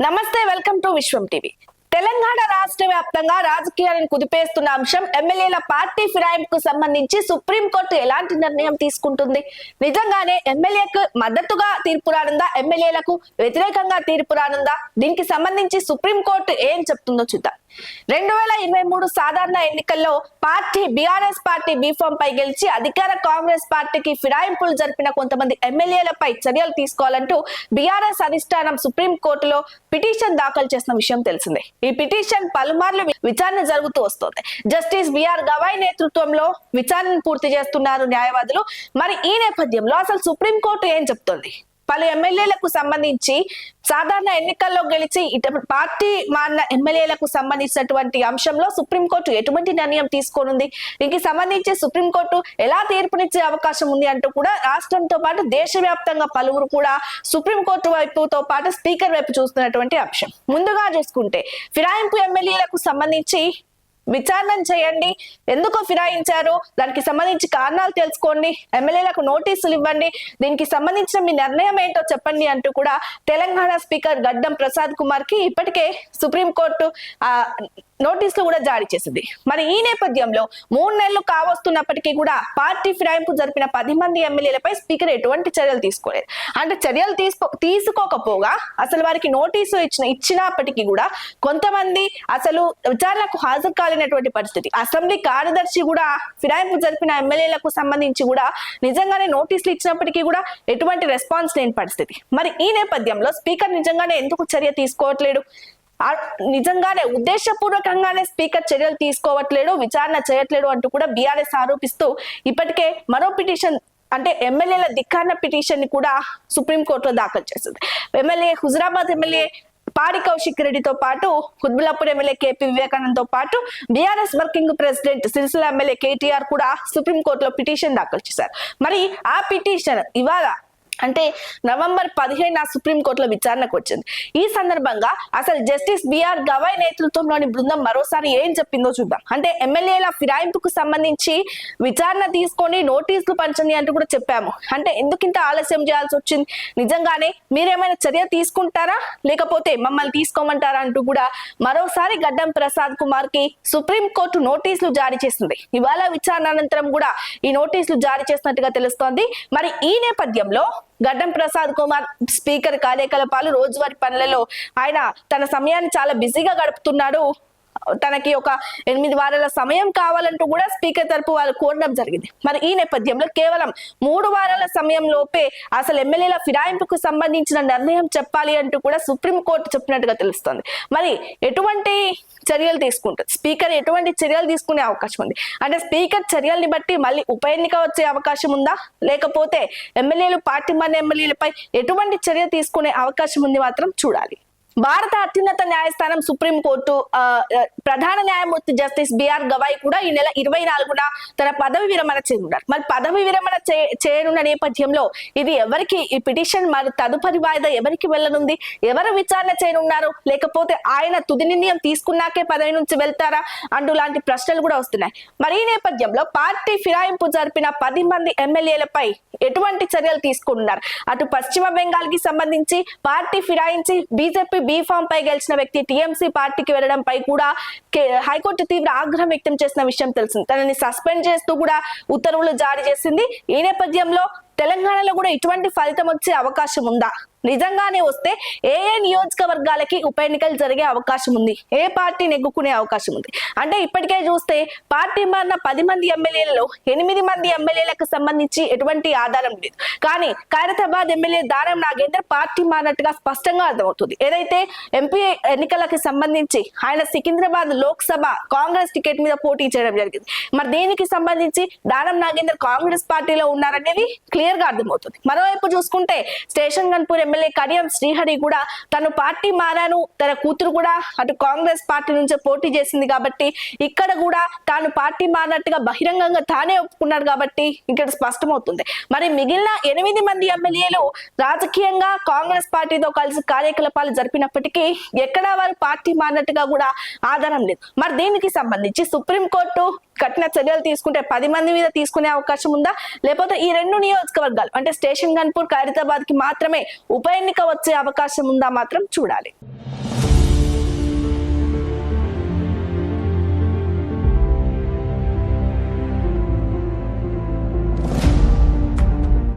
నమస్తే, welcome to Vishwam TV. Telangana రాష్ట్ర వ్యాప్తంగా రాజకీయాలను కుదిపేస్తున్న అంశం ఎమ్మెల్యేల పార్టీ ఫిరాయింపుకు సంబంధించి సుప్రీంకోర్టు ఎలాంటి నిర్ణయం తీసుకుంటుంది? నిజంగానే ఎమ్మెల్యేకు మద్దతుగా తీర్పు రానుందా, ఎమ్మెల్యేలకు వ్యతిరేకంగా తీర్పు రానుందా? దీనికి సంబంధించి సుప్రీంకోర్టు ఏం చెప్తుందో చూద్దాం. 2023 సాధారణ ఎన్నికల్లో బీఆర్ఎస్ పార్టీ బీఫామ్ పై గెలిచి అధికార కాంగ్రెస్ పార్టీకి ఫిరాయింపులు జరిపిన కొంతమంది ఎమ్మెల్యేలపై చర్యలు తీసుకోవాలంటూ బీఆర్ఎస్ అధిష్టానం సుప్రీంకోర్టులో పిటిషన్ దాఖలు చేసిన విషయం తెలిసిందే. ఈ పిటిషన్ పలుమార్లు విచారణ జరుగుతూ వస్తోంది. జస్టిస్ బిఆర్ గవాయ్ నేతృత్వంలో విచారణను పూర్తి చేస్తున్నారు న్యాయవాదులు. మరి ఈ నేపథ్యంలో అసలు సుప్రీంకోర్టు ఏం చెప్తోంది? పలు ఎమ్మెల్యేలకు సంబంధించి సాధారణ ఎన్నికల్లో గెలిచి పార్టీ మారిన ఎమ్మెల్యేలకు సంబంధించినటువంటి అంశంలో సుప్రీంకోర్టు ఎటువంటి నిర్ణయం తీసుకోనుంది, దీనికి సంబంధించి సుప్రీంకోర్టు ఎలా తీర్పునిచ్చే అవకాశం ఉంది అంటూ కూడా రాష్ట్రంతో పాటు దేశవ్యాప్తంగా పలువురు కూడా సుప్రీంకోర్టు వైపుతో పాటు స్పీకర్ వైపు చూస్తున్నటువంటి అంశం. ముందుగా చూసుకుంటే ఫిరాయింపు ఎమ్మెల్యేలకు సంబంధించి విచారణ చేయండి, ఎందుకు ఫిరాయించారు, దానికి సంబంధించి కారణాలు తెలుసుకోండి, ఎమ్మెల్యేలకు నోటీసులు ఇవ్వండి, దీనికి సంబంధించిన మీ నిర్ణయం ఏంటో చెప్పండి అంటూ కూడా తెలంగాణ స్పీకర్ గడ్డం ప్రసాద్ కుమార్ కి ఇప్పటికే సుప్రీంకోర్టు నోటీసులు కూడా జారీ చేసింది. మరి ఈ నేపథ్యంలో 3 నెలలు కావస్తున్నప్పటికీ కూడా పార్టీ ఫిరాయింపు జరిపిన 10 మంది ఎమ్మెల్యేలపై స్పీకర్ ఎటువంటి చర్యలు తీసుకోలేదు. అంటే చర్యలు తీసుకోకపోగా అసలు వారికి నోటీసు ఇచ్చినప్పటికీ కూడా కొంతమంది అసలు విచారణకు హాజరు కాలేనటువంటి పరిస్థితి. అసెంబ్లీ కార్యదర్శి కూడా ఫిరాయింపు జరిపిన ఎమ్మెల్యేలకు సంబంధించి కూడా నిజంగానే నోటీసులు ఇచ్చినప్పటికీ కూడా ఎటువంటి రెస్పాన్స్ లేని పరిస్థితి. మరి ఈ నేపథ్యంలో స్పీకర్ నిజంగానే ఎందుకు చర్య తీసుకోవట్లేడు? నిజంగానే ఉద్దేశపూర్వకంగానే స్పీకర్ చర్యలు తీసుకోవట్లేడు, విచారణ చేయట్లేడు అంటూ కూడా బీఆర్ఎస్ ఆరోపిస్తూ ఇప్పటికే మరో పిటిషన్ అంటే ఎమ్మెల్యేల ధిక్కారణ పిటిషన్ ని కూడా సుప్రీంకోర్టులో దాఖలు చేసింది. హుజురాబాద్ ఎమ్మెల్యే పాడి కౌశిక్ రెడ్డితో పాటు కుత్బుల్లాపూర్ ఎమ్మెల్యే కేపీ వివేకానంద్ తో పాటు BRS working president Sircilla MLA KTR కూడా సుప్రీంకోర్టులో పిటిషన్ దాఖలు చేశారు. మరి ఆ పిటిషన్ ఇవాళ అంటే నవంబర్ 15 సుప్రీంకోర్టులో విచారణకు వచ్చింది. ఈ సందర్భంగా అసలు జస్టిస్ బిఆర్ గవాయ్ నేతృత్వంలోని బృందం మరోసారి ఏం చెప్పిందో చూద్దాం. అంటే ఎమ్మెల్యేల ఫిరాయింపుకు సంబంధించి విచారణ తీసుకొని నోటీసులు పంచండి అంటూ కూడా చెప్పాము. అంటే ఎందుకు ఇంత ఆలస్యం చేయాల్సి వచ్చింది? నిజంగానే మీరేమైనా చర్య తీసుకుంటారా, లేకపోతే మమ్మల్ని తీసుకోమంటారా అంటూ కూడా మరోసారి గడ్డం ప్రసాద్ కుమార్ కి సుప్రీంకోర్టు నోటీసులు జారీ చేసింది. ఇవాళ విచారణ అనంతరం కూడా ఈ నోటీసులు జారీ చేసినట్టుగా తెలుస్తోంది. మరి ఈ నేపథ్యంలో గడ్డం ప్రసాద్ కుమార్ స్పీకర్ కార్యకలాపాలు రోజువారీ పనులలో ఆయన తన సమయాన్ని చాలా బిజీగా గడుపుతున్నాడు. తనకి ఒక 8 వారాల సమయం కావాలంటూ కూడా స్పీకర్ తరపు వాళ్ళు కోరడం జరిగింది. మరి ఈ నేపథ్యంలో కేవలం 3 వారాల సమయం లోపే అసలు ఎమ్మెల్యేల ఫిరాయింపుకు సంబంధించిన నిర్ణయం చెప్పాలి అంటూ కూడా సుప్రీంకోర్టు చెప్పినట్టుగా తెలుస్తోంది. మరి ఎటువంటి చర్యలు తీసుకుంటారు స్పీకర్, ఎటువంటి చర్యలు తీసుకునే అవకాశం ఉంది? అంటే స్పీకర్ చర్యల్ని బట్టి మళ్ళీ ఉప ఎన్నిక వచ్చే అవకాశం ఉందా, లేకపోతే ఎమ్మెల్యేలు పార్టీ మారిన ఎమ్మెల్యేలపై ఎటువంటి చర్య తీసుకునే అవకాశం ఉంది మాత్రం చూడాలి. భారత అత్యున్నత న్యాయస్థానం సుప్రీంకోర్టు ప్రధాన న్యాయమూర్తి జస్టిస్ బిఆర్ గవాయ్ కూడా ఈ నెల 24న తన పదవి విరమణ చేయనున్నారు. మరి పదవి విరమణ చేయనున్న నేపథ్యంలో ఇది ఎవరికి ఈ పిటిషన్ మరి తదుపరి వాయిదా ఎవరికి వెళ్ళనుంది, ఎవరు విచారణ చేయనున్నారు, లేకపోతే ఆయన తుది నిర్ణయం తీసుకున్నాకే పదవి నుంచి వెళ్తారా అంటూ లాంటి ప్రశ్నలు కూడా వస్తున్నాయి. మరి ఈ నేపథ్యంలో పార్టీ ఫిరాయింపు జరిపిన 10 మంది ఎమ్మెల్యేలపై ఎటువంటి చర్యలు తీసుకుంటున్నారు? అటు పశ్చిమ బెంగాల్ కి సంబంధించి పార్టీ ఫిరాయించి బీజేపీ బీఫామ్ పై గెలిచిన వ్యక్తి టీఎంసీ పార్టీకి వెళ్లడంపై కూడా హైకోర్టు తీవ్ర ఆగ్రహం వ్యక్తం చేసిన విషయం తెలిసింది. తనని సస్పెండ్ చేస్తూ కూడా ఉత్తర్వులు జారీ చేసింది. ఈ నేపథ్యంలో తెలంగాణలో కూడా ఇటువంటి ఫలితం వచ్చే అవకాశం ఉందా? నిజంగానే వస్తే ఏ నియోజకవర్గాలకి ఉప ఎన్నికలు జరిగే అవకాశం ఉంది, ఏ పార్టీ నెగ్గుకునే అవకాశం ఉంది? అంటే ఇప్పటికే చూస్తే పార్టీ మారిన 10 మంది ఎమ్మెల్యేలలో 8 మంది ఎమ్మెల్యేలకు సంబంధించి ఎటువంటి ఆధారం లేదు. కానీ ఖైరతాబాద్ ఎమ్మెల్యే దానం నాగేందర్ పార్టీ మారినట్టుగా స్పష్టంగా అర్థమవుతుంది. ఏదైతే ఎంపీ ఎన్నికలకు సంబంధించి ఆయన సికింద్రాబాద్ లోక్సభ కాంగ్రెస్ టికెట్ మీద పోటీ చేయడం జరిగింది. మరి దీనికి సంబంధించి దానం నాగేందర్ కాంగ్రెస్ పార్టీలో ఉన్నారనేది క్లియర్ గా అర్థమవుతుంది. మరోవైపు చూసుకుంటే స్టేషన్ గన్పూర్ ఎమ్మెల్యే కడియం శ్రీహరి కూడా తను పార్టీ మారాను, తన కూతురు కూడా అటు కాంగ్రెస్ పార్టీ నుంచే పోటీ చేసింది కాబట్టి ఇక్కడ కూడా తాను పార్టీ మారినట్టుగా బహిరంగంగా తానే ఒప్పుకున్నాడు కాబట్టి ఇక్కడ స్పష్టమవుతుంది. మరి మిగిలిన 8 మంది ఎమ్మెల్యేలు రాజకీయంగా కాంగ్రెస్ పార్టీతో కలిసి కార్యకలాపాలు జరిపినప్పటికీ ఎక్కడా వారు పార్టీ మారినట్టుగా కూడా ఆధారం లేదు. మరి దీనికి సంబంధించి సుప్రీంకోర్టు కఠిన చర్యలు తీసుకుంటే 10 మంది మీద తీసుకునే అవకాశం ఉందా, లేకపోతే ఈ 2 నియోజకవర్గాలు అంటే స్టేషన్ గన్పూర్, ఖైరతాబాద్ కి మాత్రమే ఉప ఎన్నిక వచ్చే అవకాశం ఉందా మాత్రం చూడాలి.